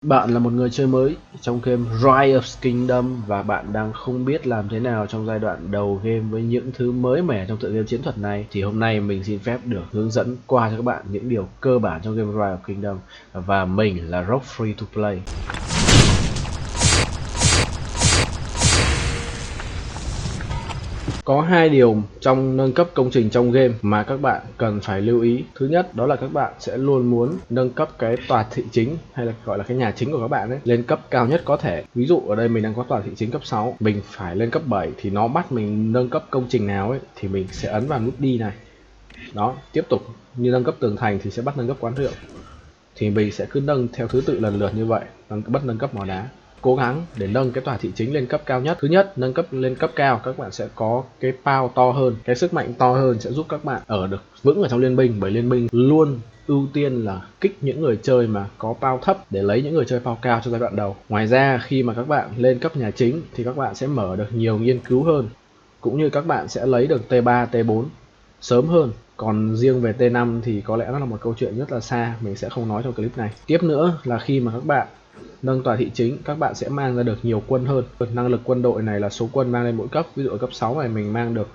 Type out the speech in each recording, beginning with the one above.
Bạn là một người chơi mới trong game Rise of Kingdom và bạn đang không biết làm thế nào trong giai đoạn đầu game với những thứ mới mẻ trong tựa game chiến thuật này, thì hôm nay mình xin phép được hướng dẫn qua cho các bạn những điều cơ bản trong game Rise of Kingdom. Và mình là Rock Free to Play. Có hai điều trong nâng cấp công trình trong game mà các bạn cần phải lưu ý. Thứ nhất, đó là các bạn sẽ luôn muốn nâng cấp cái tòa thị chính, hay là gọi là cái nhà chính của các bạn ấy, lên cấp cao nhất có thể. Ví dụ ở đây mình đang có tòa thị chính cấp 6, mình phải lên cấp 7 thì nó bắt mình nâng cấp công trình nào ấy thì mình sẽ ấn vào nút đi này. Đó, tiếp tục như nâng cấp tường thành thì sẽ bắt nâng cấp quán rượu. Thì mình sẽ cứ nâng theo thứ tự lần lượt như vậy, bắt nâng cấp mỏ đá. Cố gắng để nâng cái tòa thị chính lên cấp cao nhất. Thứ nhất, nâng cấp lên cấp cao các bạn sẽ có cái power to hơn, cái sức mạnh to hơn sẽ giúp các bạn ở được vững ở trong liên minh, bởi liên minh luôn ưu tiên là kích những người chơi mà có power thấp để lấy những người chơi power cao trong giai đoạn đầu. Ngoài ra khi mà các bạn lên cấp nhà chính thì các bạn sẽ mở được nhiều nghiên cứu hơn, cũng như các bạn sẽ lấy được T3, T4 sớm hơn. Còn riêng về T5 thì có lẽ nó là một câu chuyện rất là xa, mình sẽ không nói trong clip này. Tiếp nữa là khi mà các bạn nâng tòa thị chính, các bạn sẽ mang ra được nhiều quân hơn. Năng lực quân đội này là số quân mang lên mỗi cấp. Ví dụ ở cấp 6 này mình mang được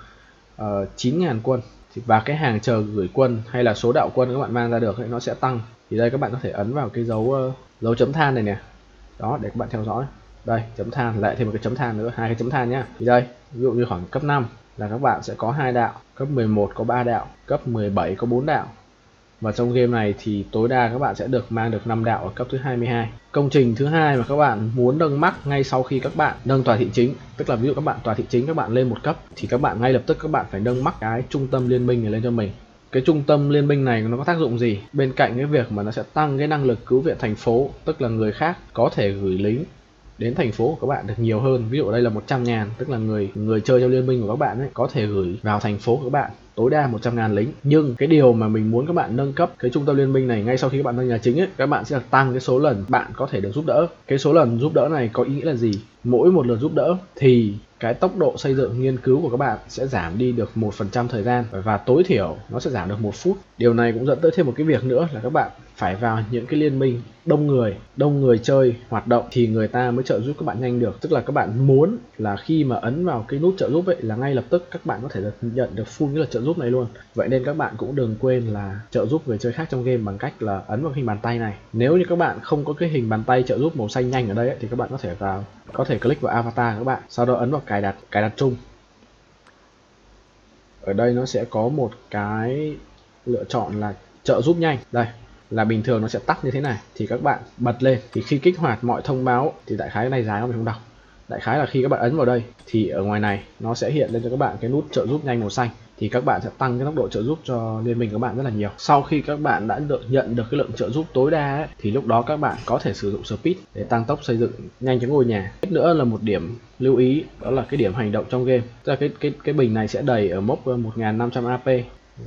9.000 quân. Và cái hàng chờ gửi quân hay là số đạo quân các bạn mang ra được ấy, nó sẽ tăng. Thì đây các bạn có thể ấn vào cái dấu chấm than này nè. Đó, để các bạn theo dõi. Đây, chấm than, lại thêm một cái chấm than nữa, hai cái chấm than nhá. Thì đây, ví dụ như khoảng cấp 5 là các bạn sẽ có 2 đạo, cấp 11 có 3 đạo, cấp 17 có 4 đạo. Và trong game này thì tối đa các bạn sẽ được mang được 5 đạo ở cấp thứ 22. Công trình thứ hai mà các bạn muốn nâng mắc ngay sau khi các bạn nâng tòa thị chính, tức là ví dụ các bạn tòa thị chính các bạn lên một cấp thì các bạn ngay lập tức các bạn phải nâng mắc cái trung tâm liên minh này lên cho mình. Cái trung tâm liên minh này nó có tác dụng gì? Bên cạnh cái việc mà nó sẽ tăng cái năng lực cứu viện thành phố, tức là người khác có thể gửi lính đến thành phố của các bạn được nhiều hơn. Ví dụ ở đây là 100.000, tức là người chơi trong liên minh của các bạn ấy có thể gửi vào thành phố của các bạn tối đa 100.000 lính. Nhưng cái điều mà mình muốn các bạn nâng cấp cái trung tâm liên minh này ngay sau khi các bạn nâng nhà chính ấy, các bạn sẽ được tăng cái số lần bạn có thể được giúp đỡ. Cái số lần giúp đỡ này có ý nghĩa là gì? Mỗi một lượt giúp đỡ thì cái tốc độ xây dựng nghiên cứu của các bạn sẽ giảm đi được 1% thời gian, và tối thiểu nó sẽ giảm được 1 phút. Điều này cũng dẫn tới thêm một cái việc nữa là các bạn phải vào những cái liên minh đông người chơi hoạt động thì người ta mới trợ giúp các bạn nhanh được. Tức là các bạn muốn là khi mà ấn vào cái nút trợ giúp ấy là ngay lập tức các bạn có thể nhận được full cái lượt trợ giúp này luôn. Vậy nên các bạn cũng đừng quên là trợ giúp người chơi khác trong game bằng cách là ấn vào hình bàn tay này. Nếu như các bạn không có cái hình bàn tay trợ giúp màu xanh nhanh ở đây ấy, thì các bạn có thể click vào avatar các bạn, sau đó ấn vào cài đặt chung. Ở đây nó sẽ có một cái lựa chọn là trợ giúp nhanh. Đây là bình thường nó sẽ tắt như thế này, thì các bạn bật lên thì khi kích hoạt mọi thông báo, thì đại khái cái này dài không mình không đọc. Đại khái là khi các bạn ấn vào đây thì ở ngoài này nó sẽ hiện lên cho các bạn cái nút trợ giúp nhanh màu xanh, thì các bạn sẽ tăng cái tốc độ trợ giúp cho liên minh của các bạn rất là nhiều. Sau khi các bạn đã nhận được cái lượng trợ giúp tối đa ấy, thì lúc đó các bạn có thể sử dụng speed để tăng tốc xây dựng nhanh cho ngôi nhà. Tiếp nữa là một điểm lưu ý, đó là cái điểm hành động trong game. Tức là cái bình này sẽ đầy ở mốc 1500 AP.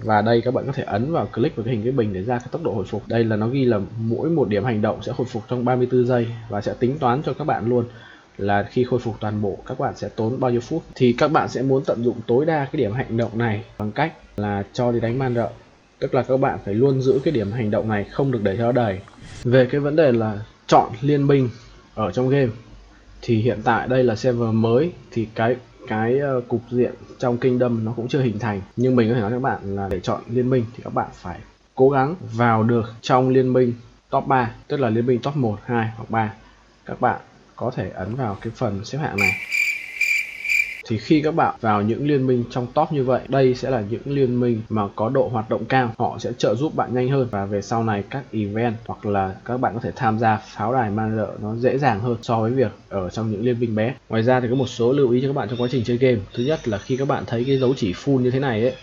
Và đây các bạn có thể ấn vào click vào cái hình cái bình để ra cái tốc độ hồi phục. Đây là nó ghi là mỗi một điểm hành động sẽ hồi phục trong 34 giây và sẽ tính toán cho các bạn luôn là khi khôi phục toàn bộ các bạn sẽ tốn bao nhiêu phút. Thì các bạn sẽ muốn tận dụng tối đa cái điểm hành động này bằng cách là cho đi đánh man rợ, tức là các bạn phải luôn giữ cái điểm hành động này, không được để cho nó đầy. Về cái vấn đề là chọn liên minh ở trong game thì hiện tại đây là server mới, thì cái cục diện trong Kingdom nó cũng chưa hình thành, nhưng mình có thể nói với các bạn là để chọn liên minh thì các bạn phải cố gắng vào được trong liên minh top 3, tức là liên minh top 1, 2 hoặc 3. Các bạn có thể ấn vào cái phần xếp hạng này. Thì khi các bạn vào những liên minh trong top như vậy, đây sẽ là những liên minh mà có độ hoạt động cao, họ sẽ trợ giúp bạn nhanh hơn, và về sau này các event hoặc là các bạn có thể tham gia pháo đài man rợ nó dễ dàng hơn so với việc ở trong những liên minh bé. Ngoài ra thì có một số lưu ý cho các bạn trong quá trình chơi game. Thứ nhất là khi các bạn thấy cái dấu chỉ full như thế này ấy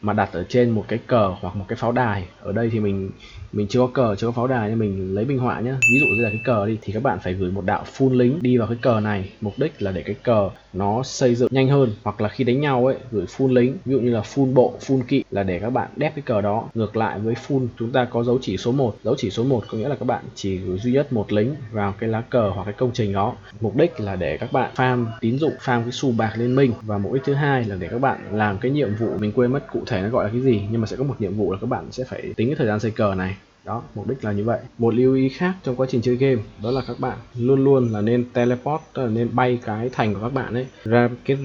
mà đặt ở trên một cái cờ hoặc một cái pháo đài, ở đây thì mình chưa có cờ, chưa có pháo đài, nhưng mình lấy minh họa nhé. Ví dụ như là cái cờ đi, thì các bạn phải gửi một đạo full lính đi vào cái cờ này, mục đích là để cái cờ nó xây dựng nhanh hơn. Hoặc là khi đánh nhau ấy, gửi full lính, ví dụ như là full bộ, full kỵ, là để các bạn đép cái cờ đó. Ngược lại với full, chúng ta có dấu chỉ số 1. Dấu chỉ số 1 có nghĩa là các bạn chỉ gửi duy nhất một lính vào cái lá cờ hoặc cái công trình đó. Mục đích là để các bạn farm tín dụng, farm cái xu bạc liên minh. Và mục đích thứ hai là để các bạn làm cái nhiệm vụ, mình quên mất cụ thể nó gọi là cái gì, nhưng mà sẽ có một nhiệm vụ là các bạn sẽ phải tính cái thời gian xây cờ này. Đó, mục đích là như vậy. Một lưu ý khác trong quá trình chơi game đó là các bạn luôn luôn là nên teleport, tức là nên bay cái thành của các bạn ấy ra cái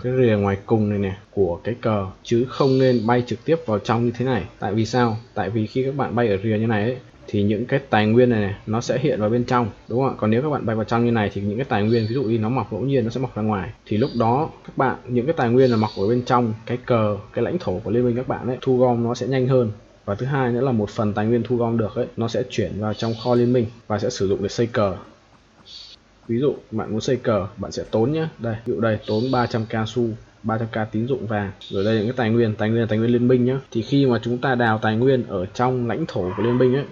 rìa ngoài cùng này nè của cái cờ, chứ không nên bay trực tiếp vào trong như thế này. Tại vì sao? Tại vì khi các bạn bay ở rìa như này ấy thì những cái tài nguyên này nó sẽ hiện vào bên trong, đúng không ạ? Còn nếu các bạn bay vào trong như này thì những cái tài nguyên ví dụ như nó mọc ngẫu nhiên nó sẽ mọc ra ngoài, thì lúc đó các bạn những cái tài nguyên là mọc ở bên trong cái cờ, cái lãnh thổ của liên minh các bạn ấy, thu gom nó sẽ nhanh hơn. Và thứ hai nữa là một phần tài nguyên thu gom được ấy nó sẽ chuyển vào trong kho liên minh và sẽ sử dụng để xây cờ. Ví dụ bạn muốn xây cờ, bạn sẽ tốn nhá, đây ví dụ đây tốn 300k xu, 300k tín dụng vàng, rồi đây những cái tài nguyên liên minh nhá. Thì khi mà chúng ta đào tài nguyên ở trong lãnh thổ của liên minh ấy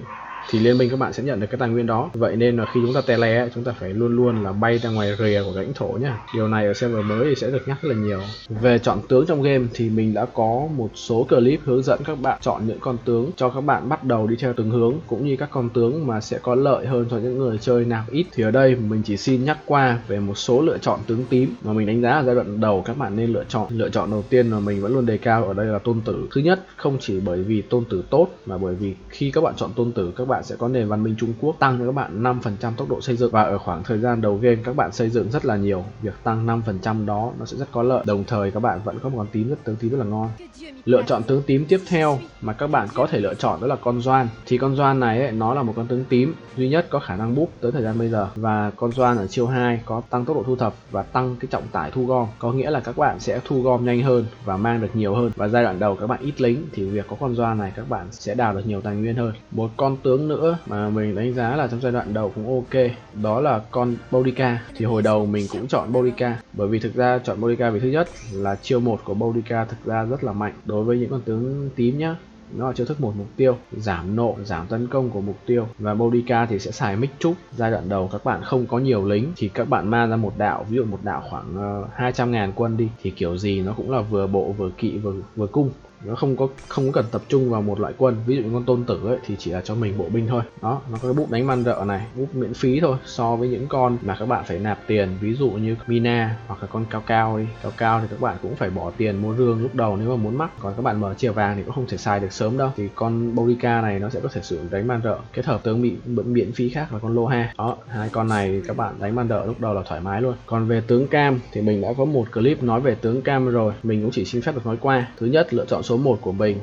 thì liên minh các bạn sẽ nhận được cái tài nguyên đó. Vậy nên là khi chúng ta tele ấy, chúng ta phải luôn luôn là bay ra ngoài rìa của lãnh thổ nhá. Điều này ở server mới thì sẽ được nhắc rất là nhiều. Về chọn tướng trong game thì mình đã có một số clip hướng dẫn các bạn chọn những con tướng cho các bạn bắt đầu đi theo từng hướng, cũng như các con tướng mà sẽ có lợi hơn cho những người chơi nạp ít. Thì ở đây mình chỉ xin nhắc qua về một số lựa chọn tướng tím mà mình đánh giá ở giai đoạn đầu các bạn nên lựa chọn. Lựa chọn đầu tiên mà mình vẫn luôn đề cao ở đây là tôn tử. Thứ nhất, không chỉ bởi vì tôn tử tốt mà bởi vì khi các bạn chọn tôn tử, các bạn sẽ có nền văn minh Trung Quốc tăng cho các bạn 5% tốc độ xây dựng, và ở khoảng thời gian đầu game các bạn xây dựng rất là nhiều, việc tăng 5% đó nó sẽ rất có lợi. Đồng thời các bạn vẫn có một con tím tướng tím rất là ngon. Lựa chọn tướng tím tiếp theo mà các bạn có thể lựa chọn đó là con Doan. Thì con Doan này ấy, nó là một con tướng tím duy nhất có khả năng búp tới thời gian bây giờ, và con Doan ở chiêu 2 có tăng tốc độ thu thập và tăng cái trọng tải thu gom, có nghĩa là các bạn sẽ thu gom nhanh hơn và mang được nhiều hơn. Và giai đoạn đầu các bạn ít lính thì việc có con Doan này các bạn sẽ đào được nhiều tài nguyên hơn. Một con tướng nữa mà mình đánh giá là trong giai đoạn đầu cũng ok, đó là con Boudica. Thì hồi đầu mình cũng chọn Boudica, bởi vì thực ra chọn Boudica vì thứ nhất là chiêu 1 của Boudica thực ra rất là mạnh đối với những con tướng tím nhá. Nó là chiêu thức một mục tiêu, giảm nộ, giảm tấn công của mục tiêu. Và Boudica thì sẽ xài mix trúc. Giai đoạn đầu các bạn không có nhiều lính thì các bạn mang ra một đạo, ví dụ một đạo khoảng 200.000 quân đi, thì kiểu gì nó cũng là vừa bộ vừa kỵ vừa cung, nó không có cần tập trung vào một loại quân. Ví dụ như con tôn tử ấy thì chỉ là cho mình bộ binh thôi. Đó, nó có cái búp đánh man rợ này, búp miễn phí thôi, so với những con mà các bạn phải nạp tiền, ví dụ như Mina hoặc là con cao cao đi. Cao cao thì các bạn cũng phải bỏ tiền mua rương lúc đầu nếu mà muốn mắc, còn các bạn mở chìa vàng thì cũng không thể xài được sớm đâu. Thì con Boudica này nó sẽ có thể sử dụng đánh man rợ kết hợp tướng bị miễn phí khác là con Loha. Đó, hai con này các bạn đánh man rợ lúc đầu là thoải mái luôn. Còn về tướng cam thì mình đã có một clip nói về tướng cam rồi, mình cũng chỉ xin phép được nói qua. Thứ nhất, lựa chọn số 1 của mình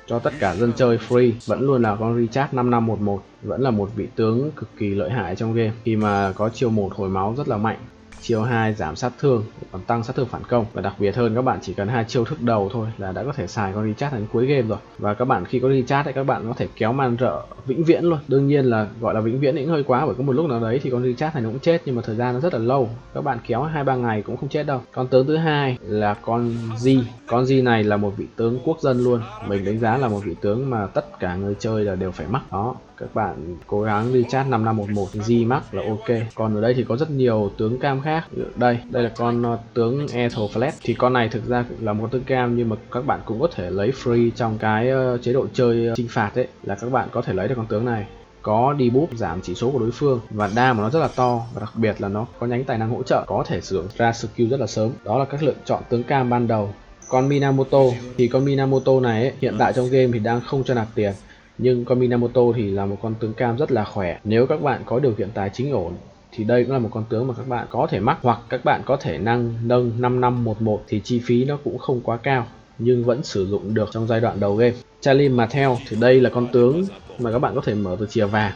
cho tất cả dân chơi free vẫn luôn là con Richard 5511, vẫn là một vị tướng cực kỳ lợi hại trong game khi mà có chiêu 1 hồi máu rất là mạnh, chiêu 2 giảm sát thương, còn tăng sát thương phản công, và đặc biệt hơn các bạn chỉ cần 2 chiêu thức đầu thôi là đã có thể xài con Richard đến cuối game rồi. Và các bạn khi có Richard thì các bạn có thể kéo man rợ vĩnh viễn luôn. Đương nhiên là gọi là vĩnh viễn cũng hơi quá, bởi có một lúc nào đấy thì con Richard này nó cũng chết, nhưng mà thời gian nó rất là lâu, các bạn kéo 2-3 ngày cũng không chết đâu. Con tướng thứ hai là con G. Con G này là một vị tướng quốc dân luôn, mình đánh giá là một vị tướng mà tất cả người chơi là đều phải mắc. Đó, các bạn cố gắng đi chat 5511 G mắc là ok. Còn ở đây thì có rất nhiều tướng cam khác. Đây là con tướng Ethelflaed. Thì con này thực ra là một con tướng cam, nhưng mà các bạn cũng có thể lấy free trong cái chế độ chơi chinh phạt ấy, là các bạn có thể lấy được con tướng này, có debuff giảm chỉ số của đối phương và đam của nó rất là to, và đặc biệt là nó có nhánh tài năng hỗ trợ, có thể sử dụng ra skill rất là sớm. Đó là các lựa chọn tướng cam ban đầu. Con Minamoto thì con Minamoto này ấy, hiện tại trong game thì đang không cho nạp tiền, nhưng con Minamoto thì là một con tướng cam rất là khỏe. Nếu các bạn có điều kiện tài chính ổn thì đây cũng là một con tướng mà các bạn có thể mắc, hoặc các bạn có thể nâng 5511 thì chi phí nó cũng không quá cao nhưng vẫn sử dụng được trong giai đoạn đầu game. Charlie Martel thì đây là con tướng mà các bạn có thể mở từ chìa vàng.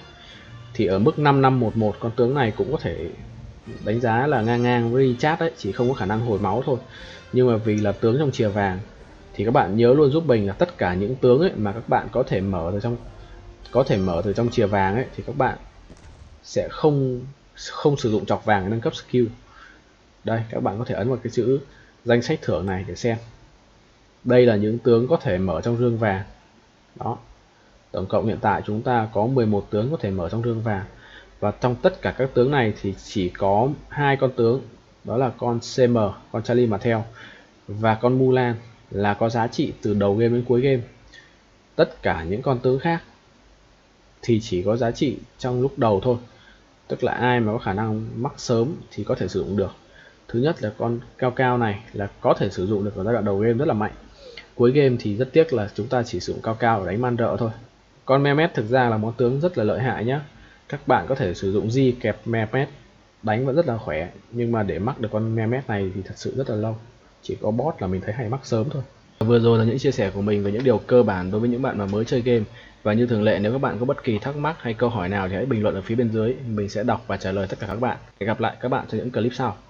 Thì ở mức 5511 con tướng này cũng có thể đánh giá là ngang với Richard đấy, chỉ không có khả năng hồi máu thôi. Nhưng mà vì là tướng trong chìa vàng thì các bạn nhớ luôn giúp mình là tất cả những tướng ấy mà các bạn có thể mở từ trong chìa vàng ấy thì các bạn sẽ không sử dụng chọc vàng để nâng cấp skill. Đây, các bạn có thể ấn vào cái chữ danh sách thưởng này để xem. Đây là những tướng có thể mở trong rương vàng. Đó. Tổng cộng hiện tại chúng ta có 11 tướng có thể mở trong rương vàng. Và trong tất cả các tướng này thì chỉ có 2 con tướng, đó là con CM, con Charlie Martel, và con Mulan là có giá trị từ đầu game đến cuối game. Tất cả những con tướng khác thì chỉ có giá trị trong lúc đầu thôi. Tức là ai mà có khả năng mắc sớm thì có thể sử dụng được. Thứ nhất là con cao cao này là có thể sử dụng được ở giai đoạn đầu game rất là mạnh. Cuối game thì rất tiếc là chúng ta chỉ sử dụng cao cao để đánh man rợ thôi. Con Mehmet thực ra là món tướng rất là lợi hại nhé. Các bạn có thể sử dụng Di kẹp Mehmet đánh vẫn rất là khỏe, nhưng mà để mắc được con Mehmet này thì thật sự rất là lâu. Chỉ có boss là mình thấy hay mắc sớm thôi. Vừa rồi là những chia sẻ của mình về những điều cơ bản đối với những bạn mà mới chơi game. Và như thường lệ, nếu các bạn có bất kỳ thắc mắc hay câu hỏi nào thì hãy bình luận ở phía bên dưới, mình sẽ đọc và trả lời tất cả các bạn. Hẹn gặp lại các bạn trong những clip sau.